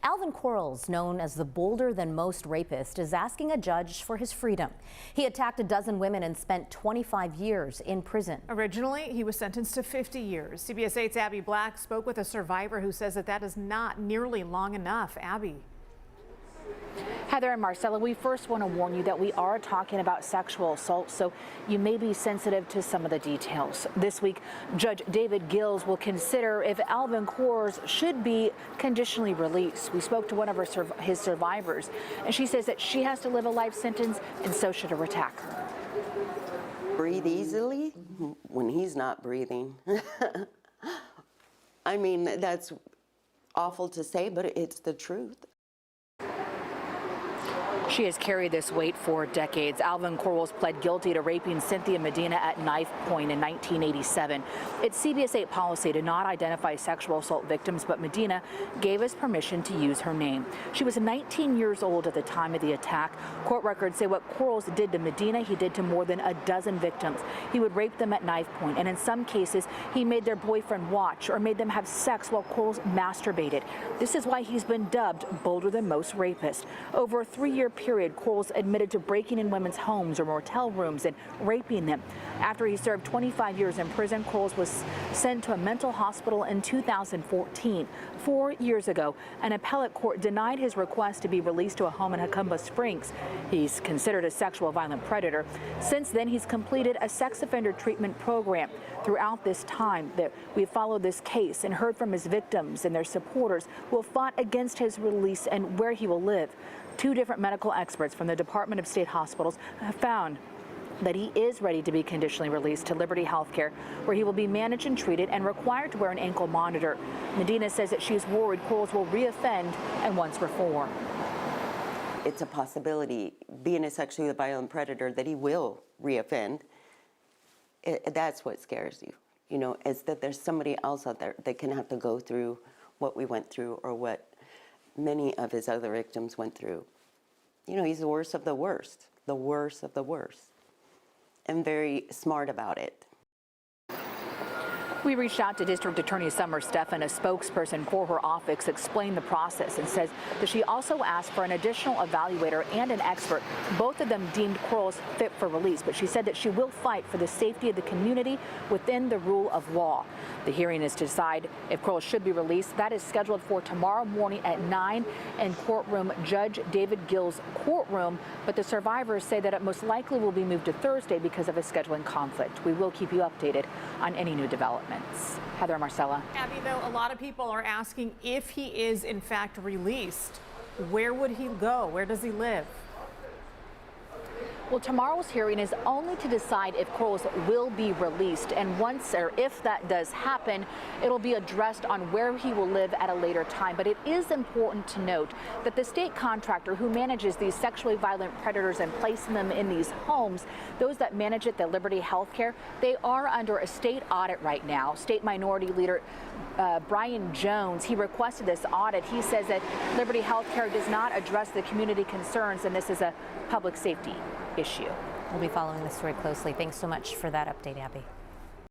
Alvin Quarles, known as the bolder-than-most rapist, is asking a judge for his freedom. He attacked a dozen women and spent 25 years in prison. Originally, he was sentenced to 50 years. CBS 8's Abby Black spoke with a survivor who says that is not nearly long enough. Abby. Heather and Marcella, we first want to warn you that we are talking about sexual assault, so you may be sensitive to some of the details. This week, Judge David Gills will consider if Alvin Quarles should be conditionally released. We spoke to one of his survivors, and she says that she has to live a life sentence, and so should her attacker. Breathe easily when he's not breathing. I mean, that's awful to say, but it's the truth. She has carried this weight for decades. Alvin Quarles pled guilty to raping Cynthia Medina at knife point in 1987. It's CBS 8 policy to not identify sexual assault victims, but Medina gave us permission to use her name. She was 19 years old at the time of the attack. Court records say what Quarles did to Medina, he did to more than a dozen victims. He would rape them at knife point, and in some cases, he made their boyfriend watch or made them have sex while Quarles masturbated. This is why he's been dubbed bolder than most rapists. Over a 3-year period, Quarles admitted to breaking in women's homes or motel rooms and raping them. After he served 25 years in prison, Quarles was sent to a mental hospital in 2014. 4 years ago, an appellate court denied his request to be released to a home in Jacumba Springs. He's considered a sexual violent predator. Since then, he's completed a sex offender treatment program. Throughout this time, we've followed this case and heard from his victims and their supporters who have fought against his release and where he will live. 2 different medical experts from the Department of State Hospitals have found that he is ready to be conditionally released to Liberty Healthcare, where he will be managed and treated and required to wear an ankle monitor. Medina says that she's worried Quarles will reoffend and once reform. It's a possibility, being a sexually violent predator, that he will reoffend. That's what scares you, you know, is that there's somebody else out there that can have to go through what we went through or what many of his other victims went through. You know, he's the worst of the worst of the worst, and very smart about it. We reached out to District Attorney Summer Stefan, a spokesperson for her office, explained the process and says that she also asked for an additional evaluator and an expert. Both of them deemed Quarles fit for release, but she said that she will fight for the safety of the community within the rule of law. The hearing is to decide if Quarles should be released. That is scheduled for tomorrow morning at 9 in courtroom Judge David Gills' courtroom, but the survivors say that it most likely will be moved to Thursday because of a scheduling conflict. We will keep you updated on any new developments. Heather, Marcella. Abby, though, a lot of people are asking if he is in fact released, where would he go? Where does he live? Well, tomorrow's hearing is only to decide if Quarles will be released, and once or if that does happen, it'll be addressed on where he will live at a later time. But it is important to note that the state contractor who manages these sexually violent predators and placing them in these homes, those that manage it, the Liberty Healthcare, they are under a state audit right now. State Minority Leader Brian Jones, he requested this audit. He says that Liberty Healthcare does not address the community concerns, and this is a public safety issue. We'll be following this story closely. Thanks so much for that update, Abby.